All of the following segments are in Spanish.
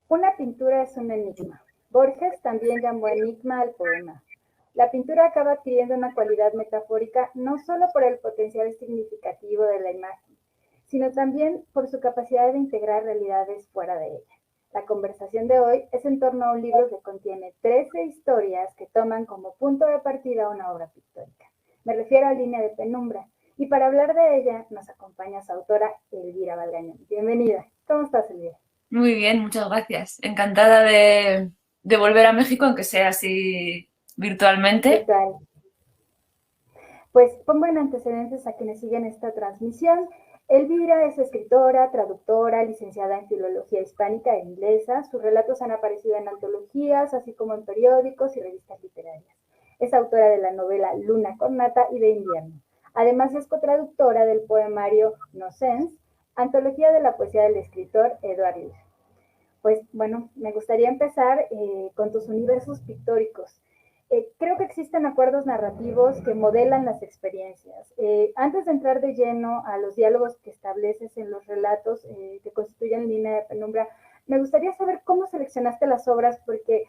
Una pintura es un enigma. Borges también llamó enigma al poema. La pintura acaba adquiriendo una cualidad metafórica no solo por el potencial significativo de la imagen, sino también por su capacidad de integrar realidades fuera de ella. La conversación de hoy es en torno a un libro que contiene 13 historias que toman como punto de partida una obra pictórica. Me refiero a Línea de Penumbra, y para hablar de ella nos acompaña su autora Elvira Valgañón. Bienvenida. ¿Cómo estás, Elvira? Muy bien, muchas gracias. Encantada de volver a México, aunque sea así virtualmente. Virtual. Pues pongo en antecedentes a quienes siguen esta transmisión. Elvira es escritora, traductora, licenciada en Filología Hispánica e Inglesa. Sus relatos han aparecido en antologías, así como en periódicos y revistas literarias. Es autora de la novela Luna con Nata y de Invierno. Además es cotraductora del poemario No Sense, antología de la poesía del escritor Edward Lear. Pues bueno, me gustaría empezar con tus universos pictóricos. Creo que existen acuerdos narrativos que modelan las experiencias. Antes de entrar de lleno a los diálogos que estableces en los relatos que constituyen Línea de Penumbra, me gustaría saber cómo seleccionaste las obras, porque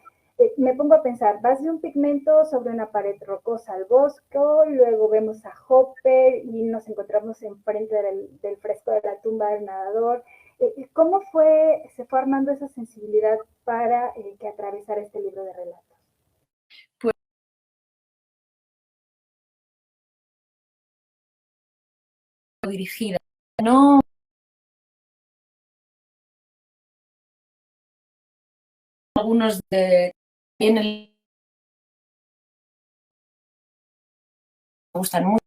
me pongo a pensar, vas de un pigmento sobre una pared rocosa al bosque, luego vemos a Hopper y nos encontramos enfrente del fresco de la tumba del nadador. ¿Cómo se fue armando esa sensibilidad para que atravesara este libro de relatos? Pues dirigida. No algunos de bien me gustan mucho.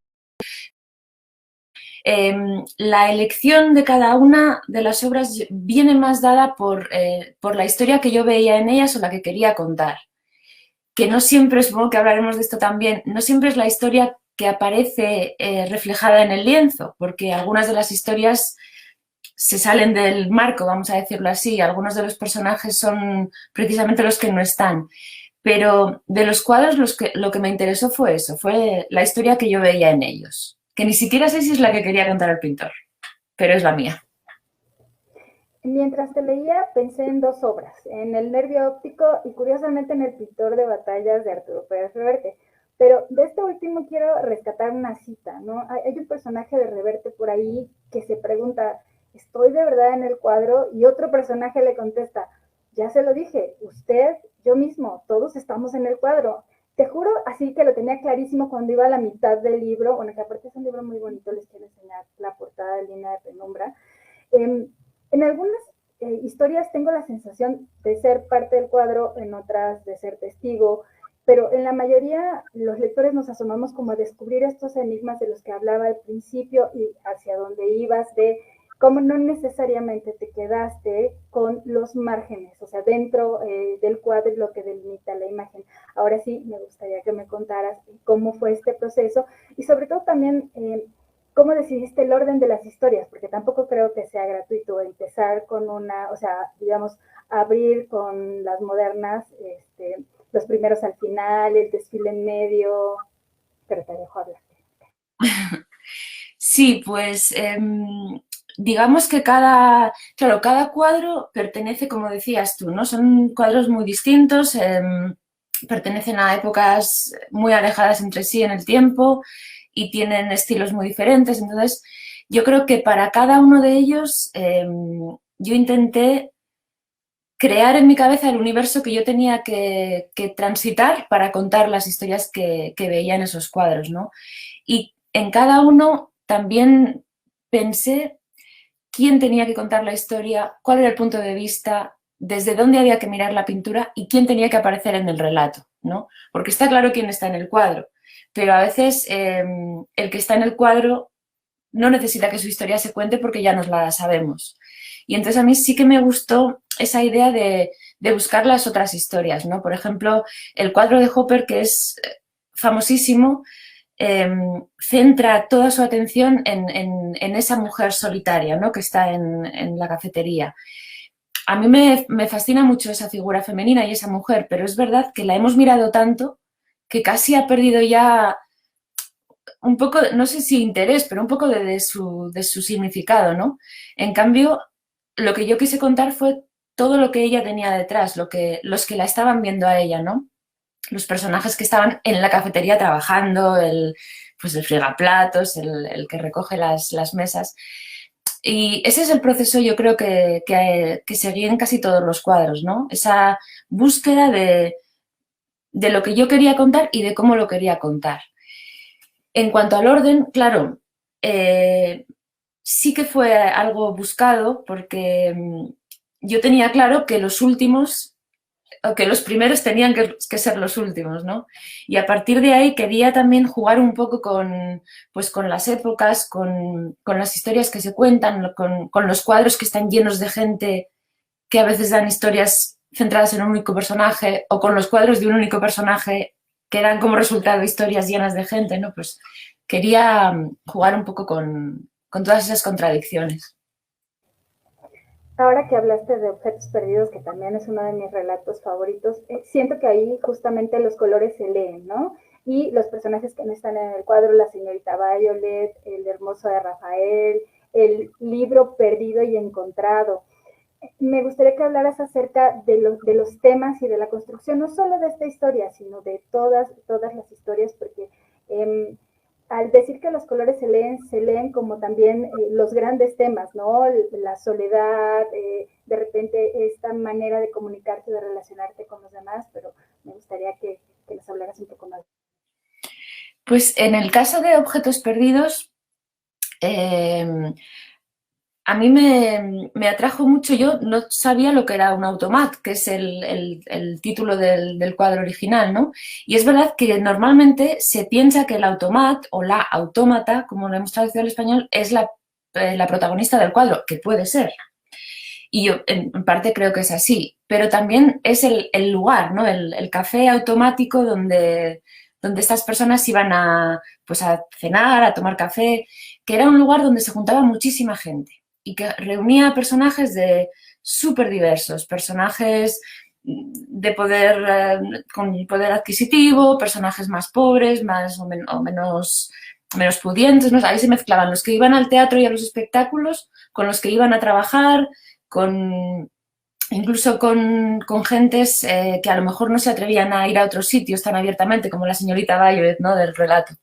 La elección de cada una de las obras viene más dada por la historia que yo veía en ellas o la que quería contar. Que no siempre, supongo que hablaremos de esto también, no siempre es la historia que aparece reflejada en el lienzo, porque algunas de las historias se salen del marco, vamos a decirlo así, algunos de los personajes son precisamente los que no están. Pero de los cuadros lo que me interesó fue eso, fue la historia que yo veía en ellos, que ni siquiera sé si es la que quería contar el pintor, pero es la mía. Mientras te leía, pensé en dos obras, en El nervio óptico y curiosamente en El pintor de batallas de Arturo Pérez Reverte. Pero de este último quiero rescatar una cita, ¿no? Hay un personaje de Reverte por ahí que se pregunta, ¿estoy de verdad en el cuadro? Y otro personaje le contesta, ya se lo dije, usted, yo mismo, todos estamos en el cuadro. Te juro, así que lo tenía clarísimo cuando iba a la mitad del libro, bueno, que aparte es un libro muy bonito, les quiero enseñar la portada de Línea de Penumbra. En algunas historias tengo la sensación de ser parte del cuadro, en otras de ser testigo, pero en la mayoría los lectores nos asomamos como a descubrir estos enigmas de los que hablaba al principio y hacia dónde ibas, de cómo no necesariamente te quedaste con los márgenes, o sea, dentro del cuadro y lo que delimita la imagen. Ahora sí, me gustaría que me contaras cómo fue este proceso y sobre todo también ¿cómo decidiste el orden de las historias? Porque tampoco creo que sea gratuito empezar con una, o sea, digamos, abrir con las modernas, los primeros al final, el desfile en medio, pero te dejo hablar. Sí, pues digamos que claro, cada cuadro pertenece, como decías tú, ¿no? Son cuadros muy distintos, pertenecen a épocas muy alejadas entre sí en el tiempo y tienen estilos muy diferentes. Entonces, yo creo que para cada uno de ellos yo intenté crear en mi cabeza el universo que yo tenía que transitar para contar las historias que veía en esos cuadros, ¿no? Y en cada uno también pensé quién tenía que contar la historia, cuál era el punto de vista, desde dónde había que mirar la pintura y quién tenía que aparecer en el relato, ¿no? Porque está claro quién está en el cuadro, pero a veces el que está en el cuadro no necesita que su historia se cuente porque ya nos la sabemos. Y entonces a mí sí que me gustó esa idea de buscar las otras historias, ¿no? Por ejemplo, el cuadro de Hopper, que es famosísimo, centra toda su atención en esa mujer solitaria, ¿no? Que está en la cafetería. A mí me fascina mucho esa figura femenina y esa mujer, pero es verdad que la hemos mirado tanto que casi ha perdido ya un poco, no sé si interés, pero un poco de su significado, ¿no? En cambio, lo que yo quise contar fue todo lo que ella tenía detrás, los que la estaban viendo a ella, ¿no? Los personajes que estaban en la cafetería trabajando, pues el fregaplatos, el que recoge las mesas. Y ese es el proceso, yo creo, que seguí en casi todos los cuadros, ¿no? Esa búsqueda de lo que yo quería contar y de cómo lo quería contar. En cuanto al orden, claro, sí que fue algo buscado porque yo tenía claro que los últimos, o que los primeros tenían que ser los últimos, ¿no? Y a partir de ahí quería también jugar un poco pues con las épocas, con las historias que se cuentan, con los cuadros que están llenos de gente que a veces dan historias centradas en un único personaje, o con los cuadros de un único personaje que dan como resultado historias llenas de gente, ¿no? Pues quería jugar un poco con todas esas contradicciones. Ahora que hablaste de objetos perdidos, que también es uno de mis relatos favoritos, siento que ahí justamente los colores se leen, ¿no? Y los personajes que no están en el cuadro, la señorita Violet, el hermoso de Rafael, el libro perdido y encontrado. Me gustaría que hablaras acerca de los temas y de la construcción, no solo de esta historia, sino de todas las historias, porque al decir que los colores se leen como también los grandes temas, ¿no? La soledad, de repente esta manera de comunicarte, de relacionarte con los demás, pero me gustaría que nos hablaras un poco más. Pues en el caso de objetos perdidos, a mí me atrajo mucho, yo no sabía lo que era un automat, que es el título del cuadro original, ¿no? Y es verdad que normalmente se piensa que el automat o la autómata, como lo hemos traducido al español, es la protagonista del cuadro, que puede ser. Y yo en parte creo que es así, pero también es el lugar, ¿no? El café automático donde estas personas iban pues a cenar, a tomar café, que era un lugar donde se juntaba muchísima gente y que reunía personajes de súper diversos, personajes de poder, con poder adquisitivo, personajes más pobres, más o menos pudientes, ¿no? Ahí se mezclaban los que iban al teatro y a los espectáculos con los que iban a trabajar, incluso con gentes que a lo mejor no se atrevían a ir a otros sitios tan abiertamente, como la señorita Violet, ¿no? Del relato.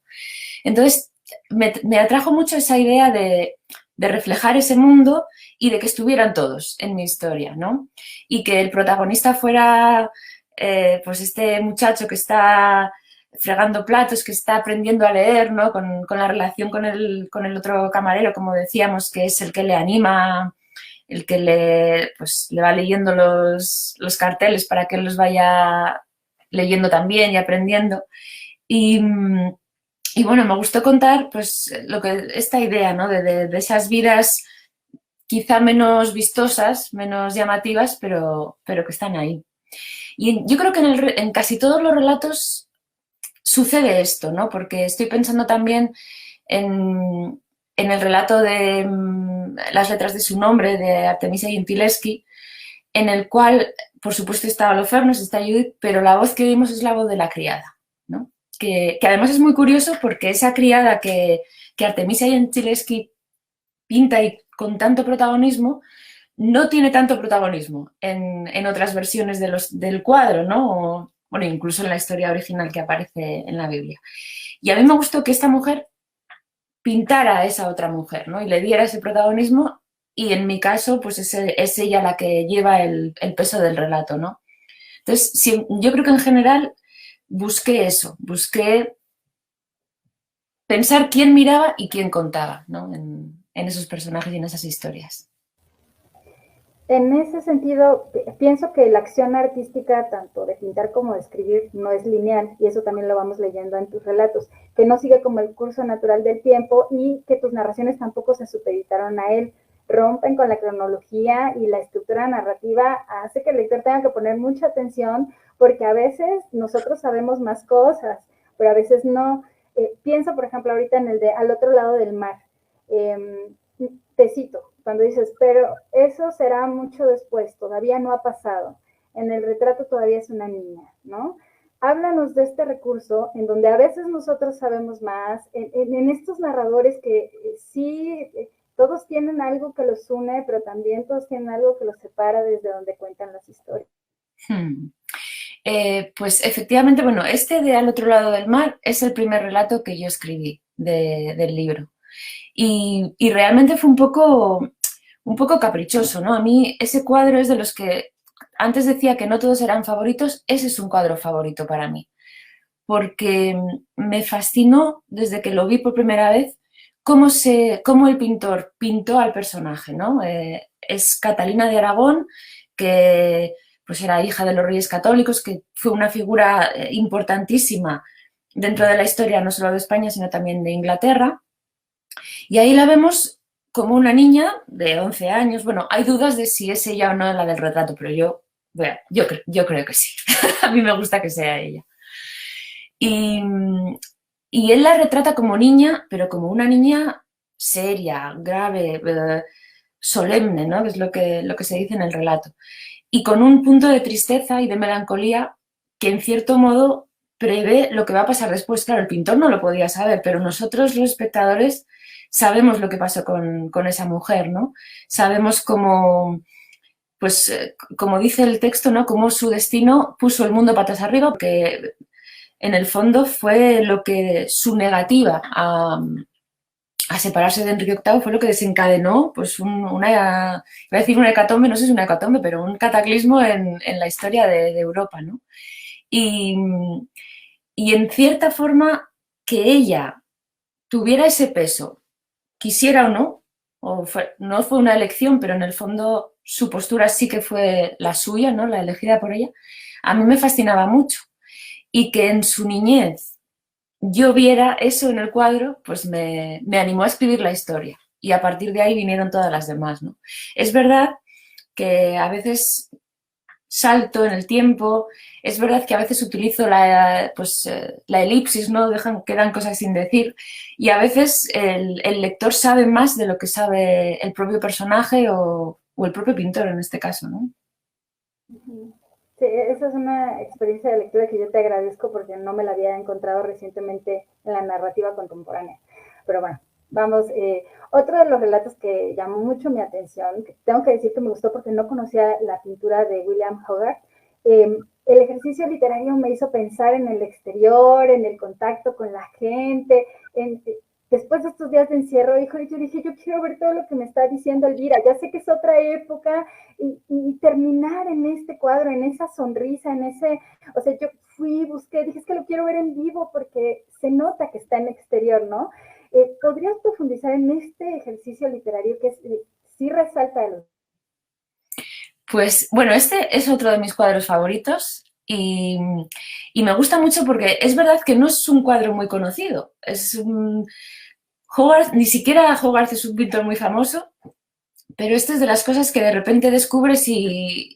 Entonces, me atrajo mucho esa idea de reflejar ese mundo y de que estuvieran todos en mi historia, ¿no? Y que el protagonista fuera pues este muchacho que está fregando platos, que está aprendiendo a leer, ¿no? Con la relación con el otro camarero, como decíamos, que es el que le anima, el que pues, le va leyendo los carteles para que él los vaya leyendo también y aprendiendo. Y, y bueno, me gustó contar pues esta idea, ¿no? de esas vidas quizá menos vistosas, menos llamativas, pero que están ahí. Y yo creo que en casi todos los relatos sucede esto, ¿no? Porque estoy pensando también en el relato de Las letras de su nombre, de Artemisia Gentileschi, en el cual, por supuesto, está Holofernes, está Judith, pero la voz que oímos es la voz de la criada, ¿no? Que además es muy curioso porque esa criada que Artemisia Gentileschi pinta y con tanto protagonismo, no tiene tanto protagonismo en otras versiones del cuadro, ¿no? Bueno, incluso en la historia original que aparece en la Biblia. Y a mí me gustó que esta mujer pintara a esa otra mujer, ¿no? Y le diera ese protagonismo y en mi caso, pues es ella la que lleva el peso del relato, ¿no? Entonces, sí, yo creo que en general busqué eso, busqué pensar quién miraba y quién contaba, ¿no? En esos personajes y en esas historias. En ese sentido, pienso que la acción artística, tanto de pintar como de escribir, no es lineal, y eso también lo vamos leyendo en tus relatos, que no sigue como el curso natural del tiempo y que tus narraciones tampoco se supeditaron a él, rompen con la cronología y la estructura narrativa hace que el lector tenga que poner mucha atención, porque a veces nosotros sabemos más cosas, pero a veces no. Pienso, por ejemplo, ahorita en el de Al otro lado del mar. Te cito, cuando dices, pero eso será mucho después, todavía no ha pasado. En el retrato todavía es una niña, ¿no? Háblanos de este recurso en donde a veces nosotros sabemos más, en estos narradores que sí Todos tienen algo que los une, pero también todos tienen algo que los separa desde donde cuentan las historias. Pues efectivamente, bueno, este de Al otro lado del mar es el primer relato que yo escribí del libro. Y realmente fue un poco caprichoso, ¿no? A mí ese cuadro es de los que antes decía que no todos eran favoritos, ese es un cuadro favorito para mí, porque me fascinó desde que lo vi por primera vez cómo el pintor pintó al personaje, ¿no? Es Catalina de Aragón, que pues era hija de los Reyes Católicos, que fue una figura importantísima dentro de la historia no solo de España, sino también de Inglaterra. Y ahí la vemos como una niña de 11 años. Bueno, hay dudas de si es ella o no la del retrato, pero yo creo que sí. A mí me gusta que sea ella. Y, y él la retrata como niña, pero como una niña seria, grave, solemne, ¿no? Que es lo que se dice en el relato. Y con un punto de tristeza y de melancolía que en cierto modo prevé lo que va a pasar después. Claro, el pintor no lo podía saber, pero nosotros los espectadores sabemos lo que pasó con esa mujer, ¿no? Sabemos cómo, pues, como dice el texto, ¿no? Cómo su destino puso el mundo patas arriba, porque en el fondo fue lo que su negativa a separarse de Enrique VIII fue lo que desencadenó pues iba a decir una hecatombe, no sé si una hecatombe, pero un cataclismo en la historia de Europa, ¿no? Y, y en cierta forma que ella tuviera ese peso, quisiera o no, no fue una elección, pero en el fondo su postura sí que fue la suya, ¿no? La elegida por ella, a mí me fascinaba mucho. Y que en su niñez yo viera eso en el cuadro, pues me animó a escribir la historia. Y a partir de ahí vinieron todas las demás, ¿no? Es verdad que a veces salto en el tiempo, es verdad que a veces utilizo la elipsis, ¿no? Quedan cosas sin decir, y a veces el lector sabe más de lo que sabe el propio personaje o el propio pintor en este caso, ¿no? Sí, esa es una experiencia de lectura que yo te agradezco porque no me la había encontrado recientemente en la narrativa contemporánea. Pero bueno, vamos. Otro de los relatos que llamó mucho mi atención, que tengo que decir que me gustó porque no conocía la pintura de William Hogarth. El ejercicio literario me hizo pensar en el exterior, en el contacto con la gente, después de estos días de encierro, yo dije, yo quiero ver todo lo que me está diciendo Elvira, ya sé que es otra época, y terminar en este cuadro, en esa sonrisa, o sea, yo busqué, dije, es que lo quiero ver en vivo porque se nota que está en exterior, ¿no? ¿Podrías profundizar en este ejercicio literario que sí resalta de los... Pues bueno, este es otro de mis cuadros favoritos y me gusta mucho porque es verdad que no es un cuadro muy conocido. Hogarth, ni siquiera Hogarth es un pintor muy famoso, pero esto es de las cosas que de repente descubres y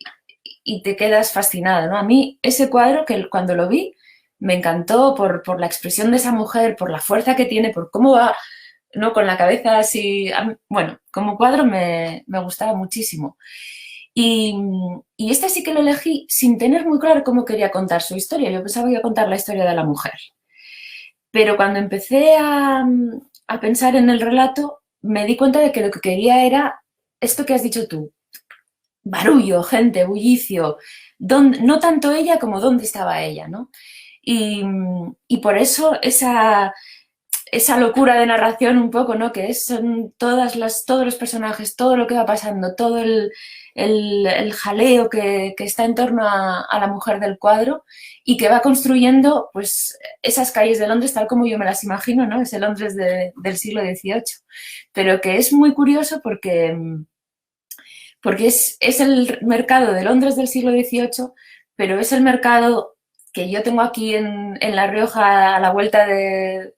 te quedas fascinada, ¿no? A mí ese cuadro, que cuando lo vi, me encantó por la expresión de esa mujer, por la fuerza que tiene, por cómo va, ¿no? Con la cabeza así... Bueno, como cuadro me gustaba muchísimo. Y este sí que lo elegí sin tener muy claro cómo quería contar su historia. Yo pensaba que iba a contar la historia de la mujer. Pero cuando empecé a pensar en el relato, me di cuenta de que lo que quería era esto que has dicho tú. Barullo, gente, bullicio. No tanto ella como dónde estaba ella, ¿no? Y por eso esa locura de narración un poco, ¿no? Que son todos los personajes, todo lo que va pasando, todo el jaleo que está en torno a la mujer del cuadro y que va construyendo pues esas calles de Londres tal como yo me las imagino, ¿no? Ese Londres del siglo XVIII. Pero que es muy curioso porque es el mercado de Londres del siglo XVIII, pero es el mercado que yo tengo aquí en La Rioja a la vuelta de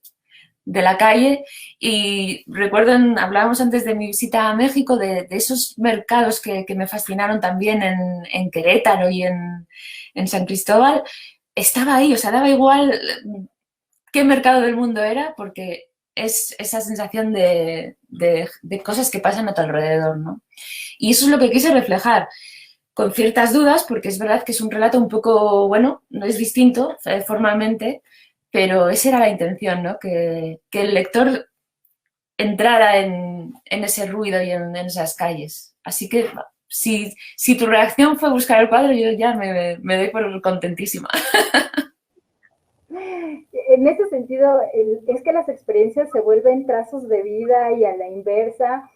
la calle, y recuerdo, hablábamos antes de mi visita a México, de esos mercados que me fascinaron también en Querétaro y en San Cristóbal. Estaba ahí, o sea, daba igual qué mercado del mundo era, porque es esa sensación de cosas que pasan a tu alrededor, ¿no? Y eso es lo que quise reflejar, con ciertas dudas, porque es verdad que es un relato un poco, bueno, no es distinto formalmente, pero esa era la intención, ¿no? Que el lector entrara en ese ruido y en esas calles. Así que si tu reacción fue buscar el cuadro, yo ya me doy por contentísima. En ese sentido, es que las experiencias se vuelven trazos de vida y a la inversa.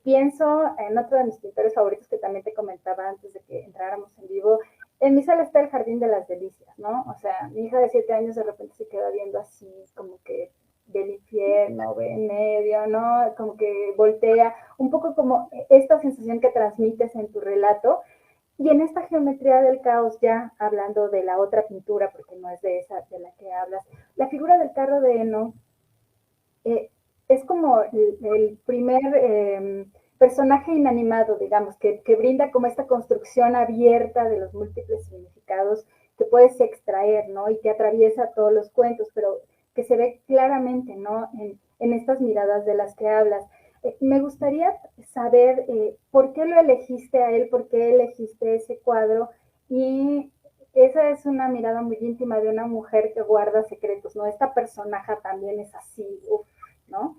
Pienso en otro de mis pintores favoritos que también te comentaba antes de que entráramos en vivo. En mi sala está el Jardín de las Delicias, ¿no? O sea, mi hija de 7 años de repente se queda viendo así, como que del infierno, ve en medio, ¿no? Como que voltea, un poco como esta sensación que transmites en tu relato. Y en esta geometría del caos, ya hablando de la otra pintura, porque no es de esa de la que hablas, la figura del carro de Eno es como el primer personaje inanimado, digamos, que brinda como esta construcción abierta de los múltiples significados que puedes extraer, ¿no? Y que atraviesa todos los cuentos, pero que se ve claramente, ¿no? En estas miradas de las que hablas. Me gustaría saber por qué lo elegiste a él, por qué elegiste ese cuadro y esa es una mirada muy íntima de una mujer que guarda secretos, ¿no? Esta personaje también es así, uf, ¿no?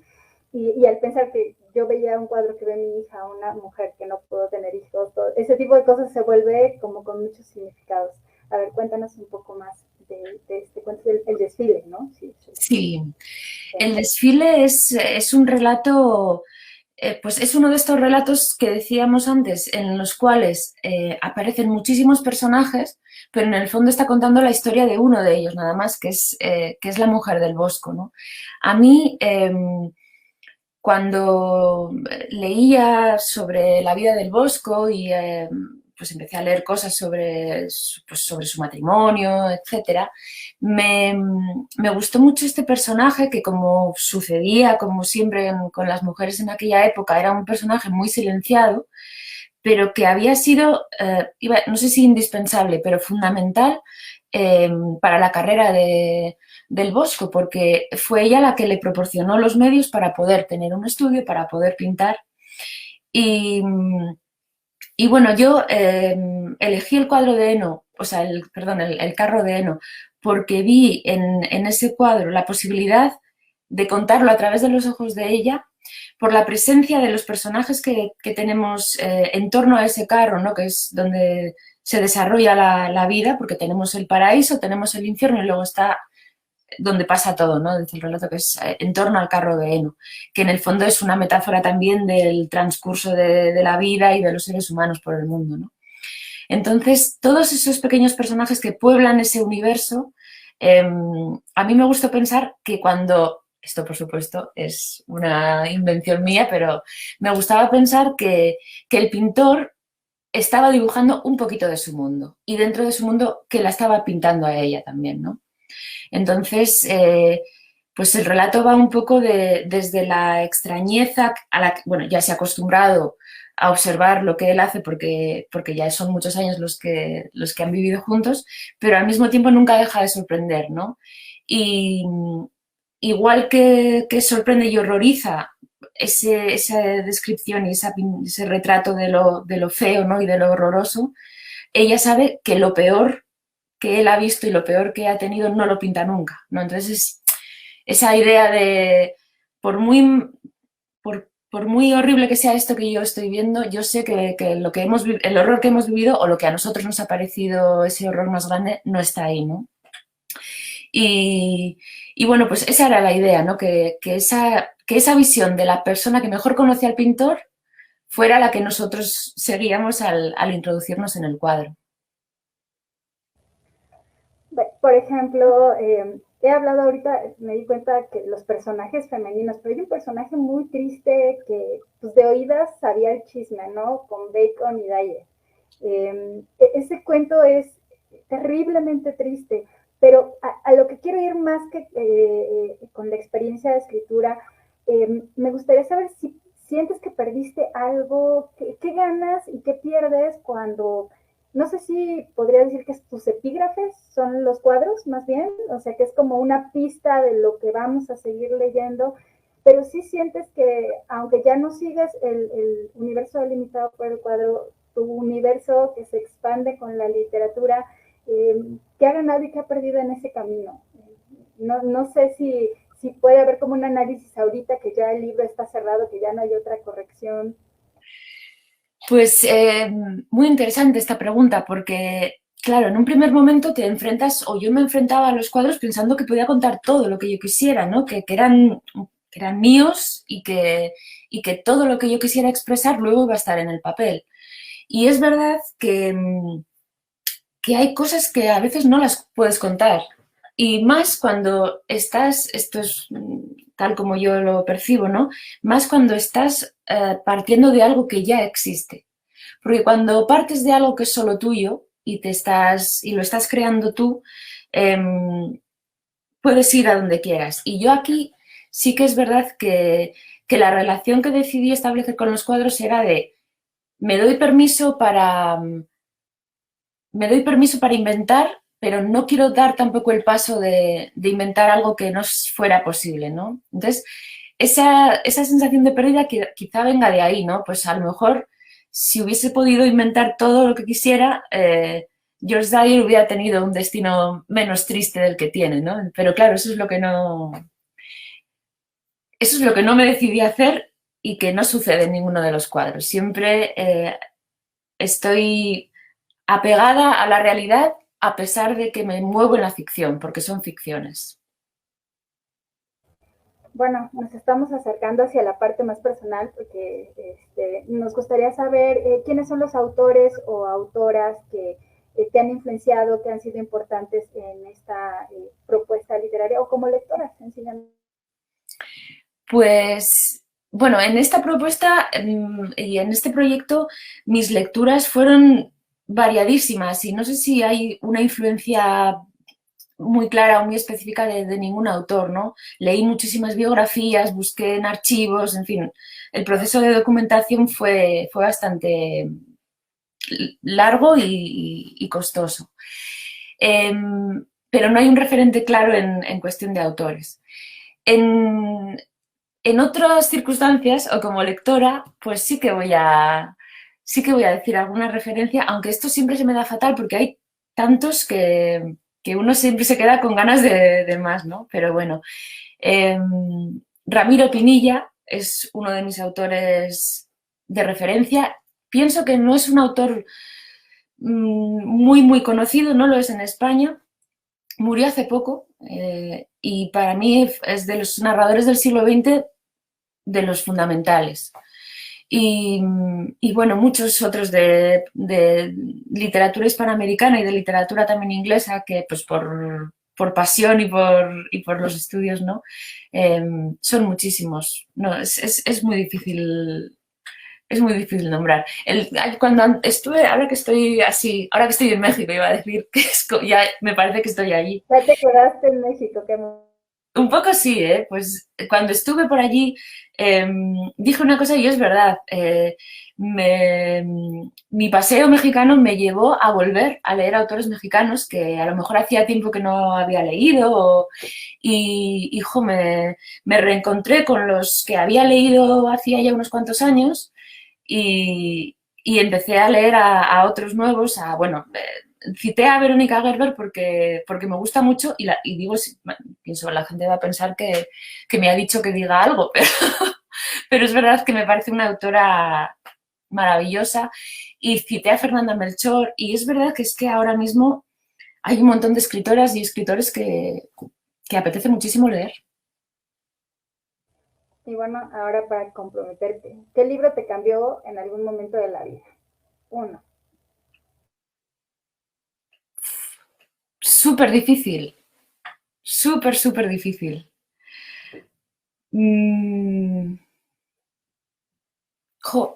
Y al pensar que yo veía un cuadro que ve mi hija, una mujer que no pudo tener hijos, todo, ese tipo de cosas se vuelve como con muchos significados. A ver, cuéntanos un poco más de este cuento, el desfile, ¿no? Sí, sí. Sí, el desfile es un relato, pues es uno de estos relatos que decíamos antes, en los cuales aparecen muchísimos personajes, pero en el fondo está contando la historia de uno de ellos, nada más, que es la mujer del Bosco, ¿no? A mí, cuando leía sobre la vida del Bosco y pues empecé a leer cosas pues sobre su matrimonio, etc., me gustó mucho este personaje que, como sucedía, como siempre con las mujeres en aquella época, era un personaje muy silenciado, pero que había sido, no sé si indispensable, pero fundamental para la carrera del Bosco, porque fue ella la que le proporcionó los medios para poder tener un estudio, para poder pintar. Y, y bueno, yo elegí el cuadro de Eno, o sea, perdón, el carro de Eno, porque vi en ese cuadro la posibilidad de contarlo a través de los ojos de ella, por la presencia de los personajes que tenemos en torno a ese carro, ¿no? Que es donde se desarrolla la vida, porque tenemos el paraíso, tenemos el infierno y luego está donde pasa todo, ¿no? Dice el relato que es en torno al carro de Eno, que en el fondo es una metáfora también del transcurso de la vida y de los seres humanos por el mundo, ¿no? Entonces, todos esos pequeños personajes que pueblan ese universo, a mí me gusta pensar que cuando, esto por supuesto es una invención mía, pero me gustaba pensar que el pintor estaba dibujando un poquito de su mundo y dentro de su mundo que la estaba pintando a ella también, ¿no? Entonces, pues el relato va un poco desde la extrañeza a la que, bueno, ya se ha acostumbrado a observar lo que él hace porque ya son muchos años los que han vivido juntos, pero al mismo tiempo nunca deja de sorprender, ¿no? Y igual que sorprende y horroriza esa descripción y ese retrato de lo feo, ¿no? Y de lo horroroso, ella sabe que lo peor que él ha visto y lo peor que ha tenido no lo pinta nunca, ¿no? Entonces, esa idea de, por muy horrible que sea esto que yo estoy viendo, yo sé que lo que el horror que hemos vivido o lo que a nosotros nos ha parecido ese horror más grande no está ahí, ¿no? Y, y bueno, pues esa era la idea, ¿no? Que esa visión de la persona que mejor conoce al pintor fuera la que nosotros seguíamos al introducirnos en el cuadro. Por ejemplo, he hablado ahorita, me di cuenta que los personajes femeninos, pero hay un personaje muy triste que pues, de oídas sabía el chisme, ¿no? Con Bacon y Dyer. Ese cuento es terriblemente triste, pero a lo que quiero ir más que con la experiencia de escritura, me gustaría saber si sientes que perdiste algo, qué ganas y qué pierdes cuando no sé si podría decir que tus epígrafes son los cuadros, más bien, o sea, que es como una pista de lo que vamos a seguir leyendo, pero sí sientes que, aunque ya no sigues el universo delimitado por el cuadro, tu universo que se expande con la literatura, ¿qué ha ganado y qué ha perdido en ese camino? No sé si si puede haber como un análisis ahorita que ya el libro está cerrado, que ya no hay otra corrección. Pues muy interesante esta pregunta porque, claro, en un primer momento te enfrentas, o yo me enfrentaba a los cuadros pensando que podía contar todo lo que yo quisiera, ¿no? Que eran míos y que todo lo que yo quisiera expresar luego iba a estar en el papel. Y es verdad que hay cosas que a veces no las puedes contar. Y más cuando estás, esto es tal como yo lo percibo, ¿no? Más cuando estás partiendo de algo que ya existe. Porque cuando partes de algo que es solo tuyo y lo estás creando tú, eh, puedes ir a donde quieras. Y yo aquí sí que es verdad que la relación que decidí establecer con los cuadros era de me doy permiso para me doy permiso para inventar, pero no quiero dar tampoco el paso de inventar algo que no fuera posible, ¿no? Entonces, esa sensación de pérdida quizá venga de ahí, ¿no? Pues a lo mejor si hubiese podido inventar todo lo que quisiera, George Dyer hubiera tenido un destino menos triste del que tiene, ¿no? Pero claro, eso es lo que no me decidí a hacer y que no sucede en ninguno de los cuadros. Siempre estoy apegada a la realidad a pesar de que me muevo en la ficción, porque son ficciones. Bueno, nos estamos acercando hacia la parte más personal porque nos gustaría saber quiénes son los autores o autoras que te han influenciado, que han sido importantes en esta propuesta literaria o como lectora, sencillamente. Pues, bueno, en esta propuesta y en este proyecto mis lecturas fueron variadísimas y no sé si hay una influencia muy clara o muy específica de ningún autor, ¿no? Leí muchísimas biografías, busqué en archivos, en fin, el proceso de documentación fue bastante largo y costoso. Pero no hay un referente claro en cuestión de autores. En, en otras circunstancias, o como lectora, pues sí que voy a decir alguna referencia, aunque esto siempre se me da fatal porque hay tantos que uno siempre se queda con ganas de más, ¿no? Pero bueno, eh, Ramiro Pinilla es uno de mis autores de referencia. Pienso que no es un autor muy conocido, no lo es en España. Murió hace poco y para mí es de los narradores del siglo XX de los fundamentales. Y bueno, muchos otros de literatura hispanoamericana y de literatura también inglesa que pues por pasión y por los estudios, ¿no? Son muchísimos. No, es muy difícil nombrar. Cuando estuve, ahora que estoy en México, iba a decir que ya me parece que estoy allí. Ya te quedaste en México, que Un poco sí, ¿eh? Pues cuando estuve por allí dije una cosa y es verdad. Mi paseo mexicano me llevó a volver a leer autores mexicanos que a lo mejor hacía tiempo que no había leído y, hijo, me reencontré con los que había leído hacía ya unos cuantos años y empecé a leer a otros nuevos, bueno, cité a Verónica Gerber porque me gusta mucho y digo, pienso, la gente va a pensar que me ha dicho que diga algo, pero es verdad que me parece una autora maravillosa y cité a Fernanda Melchor y es verdad que es que ahora mismo hay un montón de escritoras y escritores que apetece muchísimo leer. y bueno, ahora para comprometerte, ¿qué libro te cambió en algún momento de la vida? Uno. Súper difícil, súper difícil.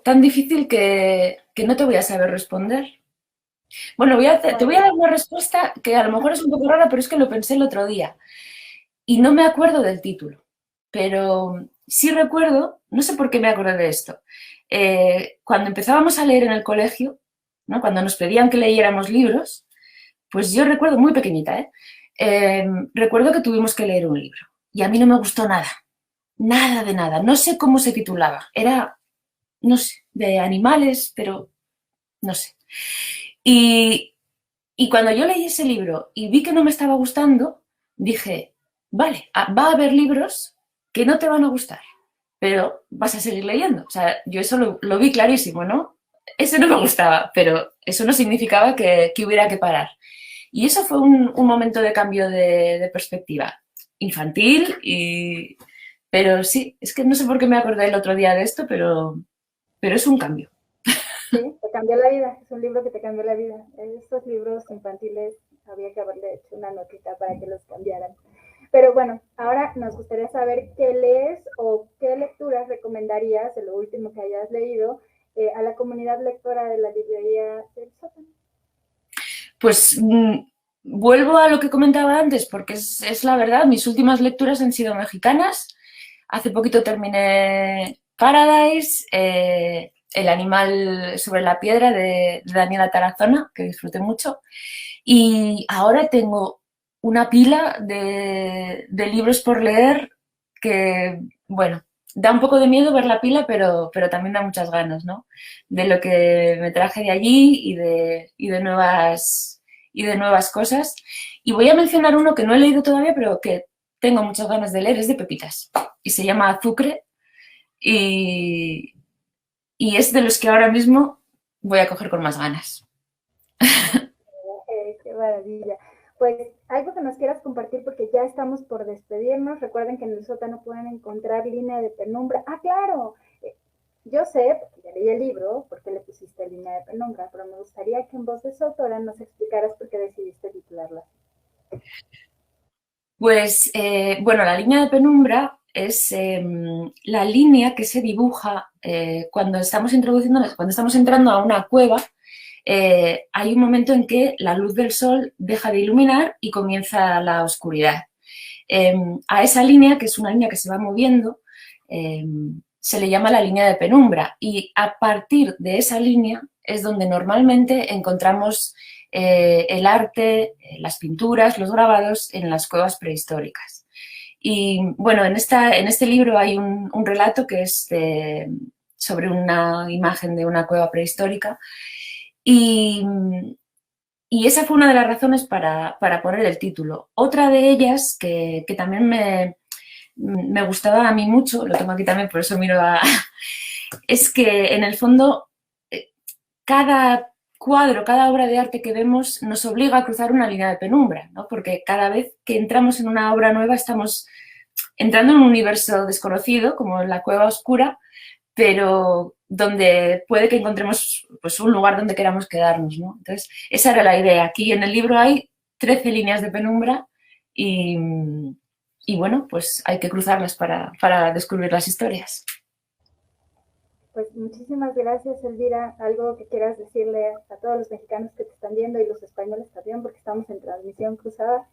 Tan difícil que no te voy a saber responder. Bueno, te voy a dar una respuesta que a lo mejor es un poco rara, pero es que lo pensé el otro día. Y no me acuerdo del título, pero sí recuerdo, no sé por qué me acordé de esto, cuando empezábamos a leer en el colegio, ¿no? Cuando nos pedían que leyéramos libros, pues yo recuerdo, muy pequeñita, recuerdo que tuvimos que leer un libro y a mí no me gustó nada, nada de nada, no sé cómo se titulaba, era, no sé, de animales, pero no sé. Y cuando yo leí ese libro y vi que no me estaba gustando, dije, vale, va a haber libros que no te van a gustar, pero vas a seguir leyendo. O sea, yo eso lo vi clarísimo, ¿no? Ese no me gustaba, pero eso no significaba que hubiera que parar. Y eso fue un momento de cambio de perspectiva infantil, pero sí, es que no sé por qué me acordé el otro día de esto, pero es un cambio. Sí, te cambió la vida, es un libro que te cambió la vida. Estos libros infantiles había que haberle hecho una notita para que los cambiaran. Pero bueno, ahora nos gustaría saber qué lees o qué lecturas recomendarías de lo último que hayas leído a la comunidad lectora de la librería del sótano. Pues vuelvo a lo que comentaba antes, porque es la verdad, mis últimas lecturas han sido mexicanas. Hace poquito terminé Paradise, El animal sobre la piedra de Daniela Tarazona, que disfruté mucho. Y ahora tengo una pila de libros por leer que, bueno, da un poco de miedo ver la pila, pero también da muchas ganas, ¿no? De lo que me traje de allí y de nuevas cosas. Y voy a mencionar uno que no he leído todavía, pero que tengo muchas ganas de leer, es de Pepitas. Y se llama Azucre y, y es de los que ahora mismo voy a coger con más ganas. Qué maravilla. Pues algo que nos quieras compartir porque ya estamos por despedirnos. Recuerden que en el sótano pueden encontrar línea de penumbra. Ah, claro. Yo sé, porque ya leí el libro, por qué le pusiste línea de penumbra, pero me gustaría que en voz de su autora nos explicaras por qué decidiste titularla. Pues, bueno, la línea de penumbra es la línea que se dibuja cuando estamos cuando estamos entrando a una cueva. Hay un momento en que la luz del sol deja de iluminar y comienza la oscuridad. A esa línea, que es una línea que se va moviendo, se le llama la línea de penumbra y a partir de esa línea es donde normalmente encontramos el arte, las pinturas, los grabados en las cuevas prehistóricas. Y bueno, en este libro hay un relato que es sobre una imagen de una cueva prehistórica y, y esa fue una de las razones para poner el título. Otra de ellas, que también me gustaba a mí mucho, lo tengo aquí también, por eso miro a... es que en el fondo cada cuadro, cada obra de arte que vemos nos obliga a cruzar una línea de penumbra, ¿no? Porque cada vez que entramos en una obra nueva estamos entrando en un universo desconocido, como en la cueva oscura, pero donde puede que encontremos pues, un lugar donde queramos quedarnos, ¿no? Entonces, esa era la idea. Aquí en el libro hay 13 líneas de penumbra y, y bueno, pues hay que cruzarlas para descubrir las historias. Pues muchísimas gracias, Elvira. Algo que quieras decirle a todos los mexicanos que te están viendo y los españoles también, porque estamos en transmisión cruzada.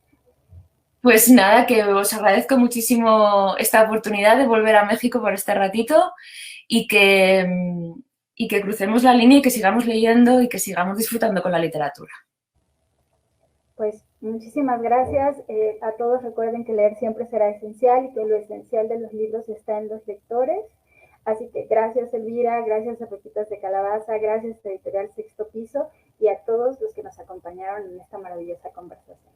Pues nada, que os agradezco muchísimo esta oportunidad de volver a México por este ratito y y que crucemos la línea y que sigamos leyendo y que sigamos disfrutando con la literatura. Pues muchísimas gracias. A todos recuerden que leer siempre será esencial y que lo esencial de los libros está en los lectores. Así que gracias Elvira, gracias a Pepitas de Calabaza, gracias a Editorial Sexto Piso y a todos los que nos acompañaron en esta maravillosa conversación.